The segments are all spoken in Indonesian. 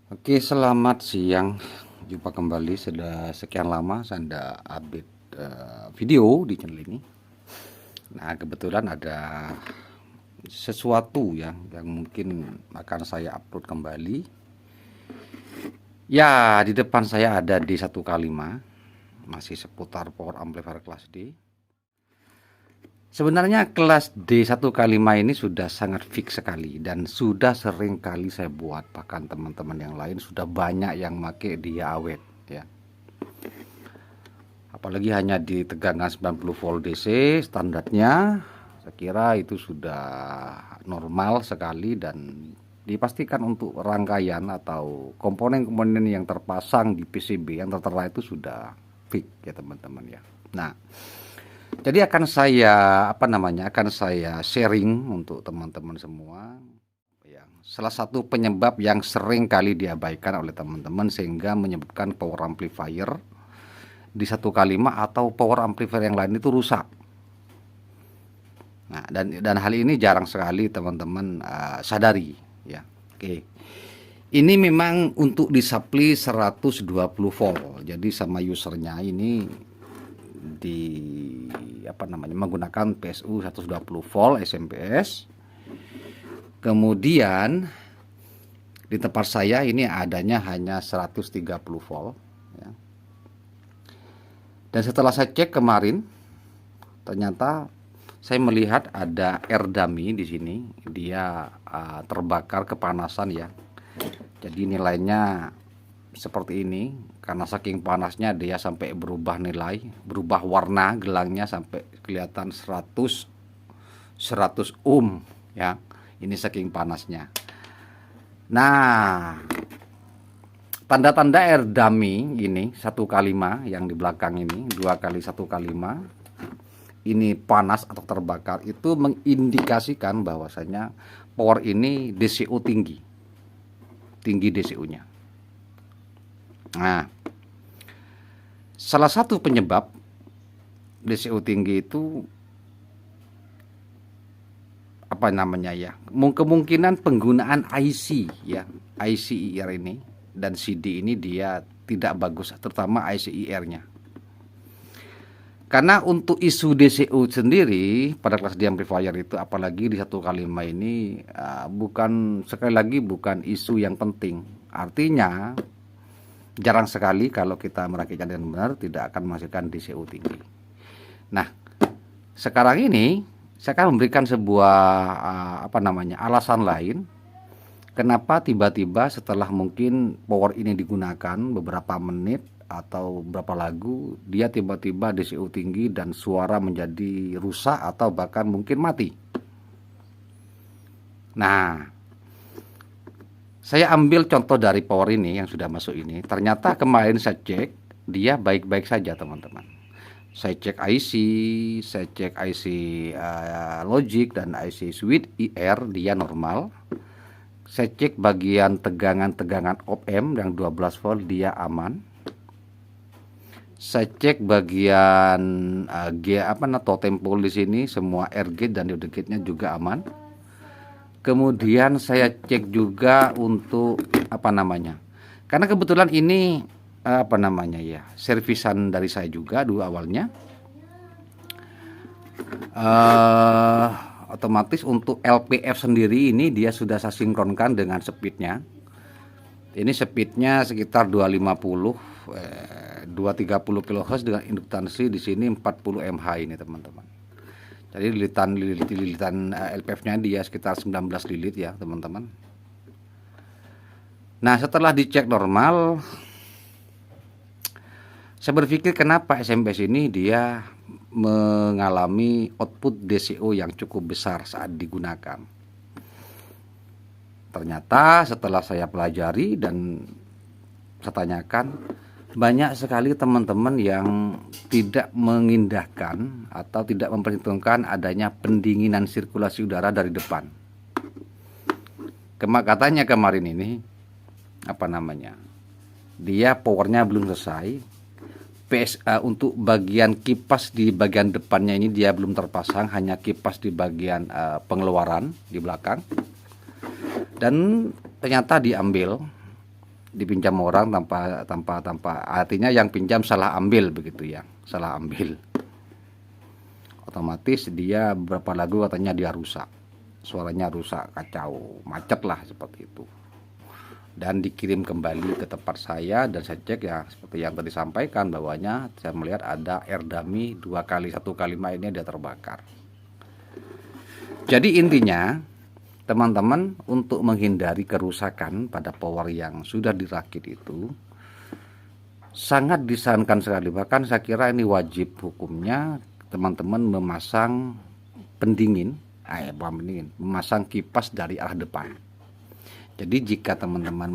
Oke, selamat siang. Jumpa kembali. Sudah sekian lama saya tidak update video di channel ini. Nah, kebetulan ada sesuatu yang mungkin akan saya upload kembali. Ya, di depan saya ada D1K5, masih seputar power amplifier kelas D. Sebenarnya kelas D1K5 ini sudah sangat fix sekali dan sudah sering kali saya buat, bahkan teman-teman yang lain sudah banyak yang pakai dia awet ya. Apalagi hanya di tegangan 90 volt DC standarnya, saya kira itu sudah normal sekali dan dipastikan untuk rangkaian atau komponen-komponen yang terpasang di PCB yang tertera itu sudah fix ya teman-teman ya. Nah, jadi akan saya sharing untuk teman-teman semua yang salah satu penyebab yang sering kali diabaikan oleh teman-teman sehingga menyebabkan power amplifier di 1K5 atau power amplifier yang lain itu rusak. Nah, dan hal ini jarang sekali teman-teman sadari ya. Oke. Ini memang untuk disupply 120 volt. Jadi sama usernya ini menggunakan PSU 120 volt SMPS. Kemudian di tempat saya ini adanya hanya 130 volt ya. Dan setelah saya cek kemarin, ternyata saya melihat ada air dummy di sini. Dia terbakar kepanasan ya. Jadi nilainya seperti ini. Karena saking panasnya dia sampai berubah nilai, berubah warna gelangnya sampai kelihatan 100 ohm ya. Ini saking panasnya. Nah, tanda-tanda air dummy ini 1K5 yang di belakang ini 2 kali 1K5 ini panas atau terbakar itu mengindikasikan bahwasanya power ini DCU tinggi DCU-nya. Nah, salah satu penyebab DCU tinggi itu kemungkinan penggunaan IC ya, ICIR ini dan CD ini dia tidak bagus, terutama ICIR-nya. Karena untuk isu DCU sendiri pada kelas D amplifier itu, apalagi di 1K5 ini bukan isu yang penting. Artinya jarang sekali kalau kita merakitnya dengan benar tidak akan menghasilkan DCU tinggi. Nah, sekarang ini saya akan memberikan sebuah alasan lain kenapa tiba-tiba setelah mungkin power ini digunakan beberapa menit atau beberapa lagu dia tiba-tiba DCU tinggi dan suara menjadi rusak atau bahkan mungkin mati. Nah, saya ambil contoh dari power ini yang sudah masuk ini. Ternyata kemarin saya cek dia baik-baik saja teman-teman. Saya cek IC logic dan IC switch IR dia normal. Saya cek bagian tegangan op-amp yang 12 volt dia aman. Saya cek bagian totem pole di sini semua air gate dan diode gate-nya juga aman. Kemudian saya cek juga untuk karena kebetulan ini servisan dari saya juga dulu awalnya. Otomatis untuk LPF sendiri ini dia sudah saya sinkronkan dengan speednya. Ini speednya sekitar 230 kHz dengan induktansi di sini 40 mH ini teman-teman. Jadi lilitan LPF-nya dia sekitar 19 lilit ya teman-teman. Nah, setelah dicek normal, saya berpikir kenapa SMPS ini dia mengalami output DCO yang cukup besar saat digunakan. Ternyata setelah saya pelajari dan saya tanyakan, banyak sekali teman-teman yang tidak mengindahkan atau tidak memperhitungkan adanya pendinginan sirkulasi udara dari depan. Katanya kemarin ini dia powernya belum selesai. Untuk bagian kipas di bagian depannya ini dia belum terpasang, hanya kipas di bagian pengeluaran di belakang. Dan ternyata diambil dipinjam orang tanpa artinya yang pinjam salah ambil begitu ya, salah ambil. Otomatis dia beberapa lagu katanya dia rusak, suaranya rusak, kacau, macet lah seperti itu. Dan dikirim kembali ke tempat saya, dan saya cek ya seperti yang tadi sampaikan, bahwanya saya melihat ada air dummy 2 kali, 1 kali mainnya dia terbakar. Jadi intinya teman-teman, untuk menghindari kerusakan pada power yang sudah dirakit itu sangat disarankan sekali, bahkan saya kira ini wajib hukumnya teman-teman memasang pendingin, memasang kipas dari arah depan. Jadi jika teman-teman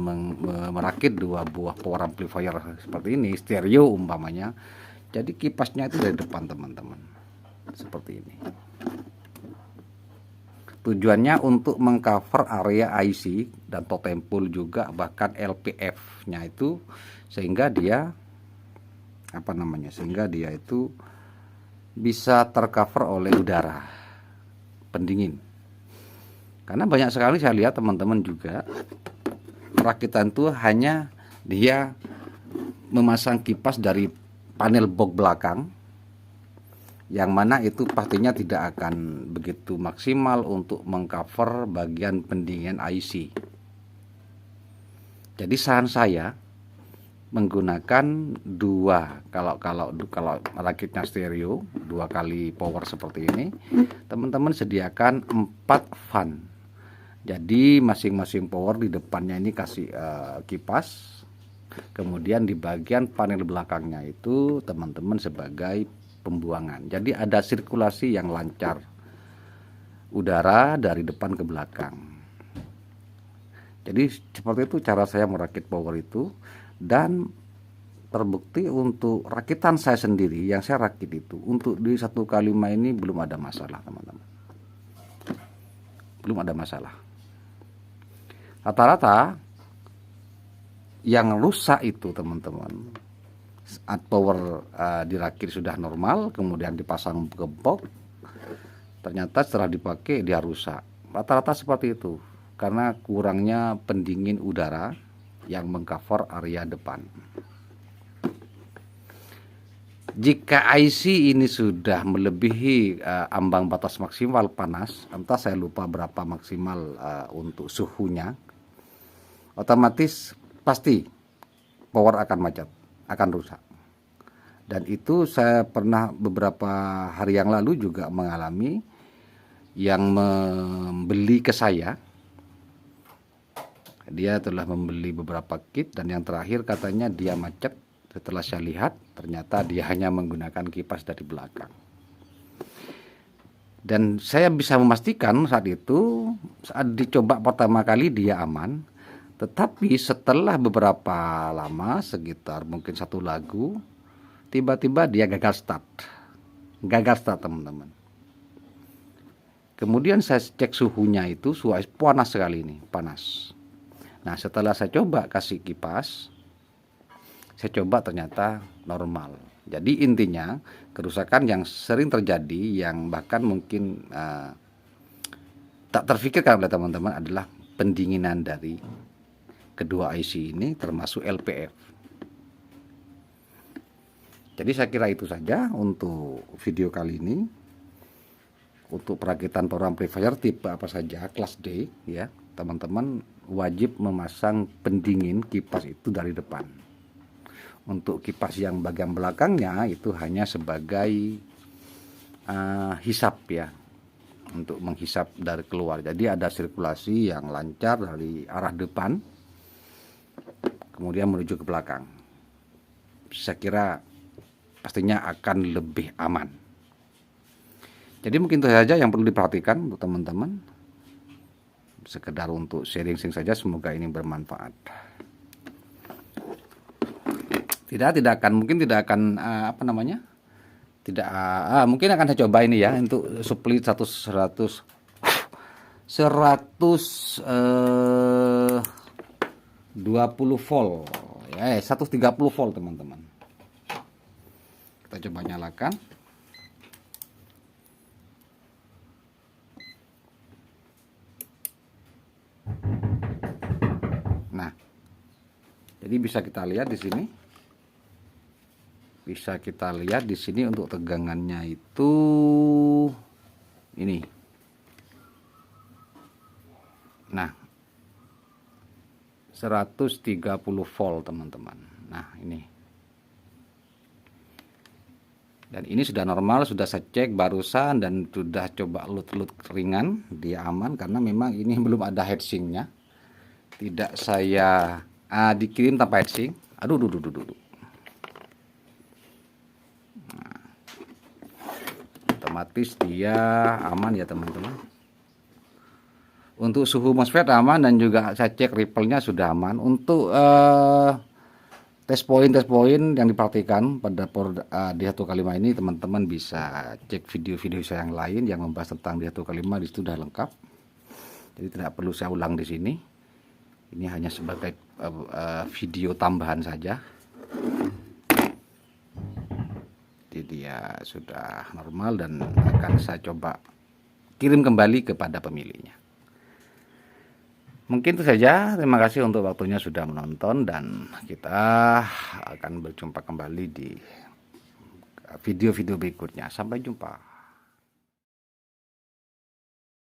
merakit 2 buah power amplifier seperti ini, stereo umpamanya, jadi kipasnya itu dari depan teman-teman, seperti ini. Tujuannya untuk mengcover area IC dan totem pole juga, bahkan LPF-nya itu, sehingga dia sehingga dia itu bisa tercover oleh udara pendingin. Karena banyak sekali saya lihat teman-teman juga perakitan itu hanya dia memasang kipas dari panel box belakang, yang mana itu pastinya tidak akan begitu maksimal untuk mengcover bagian pendingin IC. Jadi saran saya menggunakan 2, kalau rakitnya stereo 2 kali power seperti ini, teman-teman sediakan 4 fan. Jadi masing-masing power di depannya ini kasih kipas, kemudian di bagian panel belakangnya itu teman-teman sebagai pembuangan. Jadi ada sirkulasi yang lancar udara dari depan ke belakang. Jadi seperti itu cara saya merakit power itu, dan terbukti untuk rakitan saya sendiri yang saya rakit itu, untuk di 1 kali main ini belum ada masalah teman-teman, belum ada masalah. Rata-rata yang rusak itu teman-teman, saat power dirakit sudah normal, kemudian dipasang ke box, ternyata setelah dipakai dia rusak. Rata-rata seperti itu karena kurangnya pendingin udara yang mengcover area depan. Jika IC ini sudah melebihi ambang batas maksimal panas, entah saya lupa berapa maksimal untuk suhunya, otomatis pasti power akan macet, akan rusak. Dan itu saya pernah beberapa hari yang lalu juga mengalami, yang membeli ke saya, dia telah membeli beberapa kit, dan yang terakhir katanya dia macet. Setelah saya lihat, ternyata dia hanya menggunakan kipas dari belakang. Dan saya bisa memastikan saat itu, saat dicoba pertama kali dia aman, tetapi setelah beberapa lama, sekitar mungkin 1 lagu, tiba-tiba dia gagal start teman-teman. Kemudian saya cek suhunya itu, suhu panas sekali ini, panas. Nah setelah saya coba kasih kipas, saya coba ternyata normal. Jadi intinya kerusakan yang sering terjadi, yang bahkan mungkin tak terfikirkan oleh teman-teman, adalah pendinginan dari kedua IC ini, termasuk LPF. Jadi saya kira itu saja untuk video kali ini. Untuk perakitan power amplifier tipe apa saja, kelas D ya, teman-teman wajib memasang pendingin kipas itu dari depan. Untuk kipas yang bagian belakangnya itu hanya sebagai hisap ya, untuk menghisap dari keluar. Jadi ada sirkulasi yang lancar dari arah depan kemudian menuju ke belakang. Saya kira pastinya akan lebih aman. Jadi mungkin itu saja yang perlu diperhatikan untuk teman-teman. Sekedar untuk sharing saja, semoga ini bermanfaat. Tidak akan mungkin akan saya coba ini ya, untuk split 120 volt ya, 130 volt teman-teman. Kita coba nyalakan. Nah Jadi bisa kita lihat di sini. Bisa kita lihat di sini untuk tegangannya itu ini. Nah, 130 volt teman-teman. Nah, ini. Dan ini sudah normal, sudah saya cek barusan dan sudah coba lut ringan, dia aman karena memang ini belum ada heatsinknya. Tidak saya dikirim tanpa heatsink. Aduh. Nah, otomatis dia aman ya teman-teman. Untuk suhu MOSFET aman dan juga saya cek ripple-nya sudah aman. Untuk tes poin yang diperhatikan pada D1K5 ini, teman-teman bisa cek video-video saya yang lain yang membahas tentang D1K5, di situ sudah lengkap. Jadi tidak perlu saya ulang di sini. Ini hanya sebagai video tambahan saja. Jadi dia sudah normal dan akan saya coba kirim kembali kepada pemiliknya. Mungkin itu saja. Terima kasih untuk waktunya sudah menonton dan kita akan berjumpa kembali di video-video berikutnya. Sampai jumpa.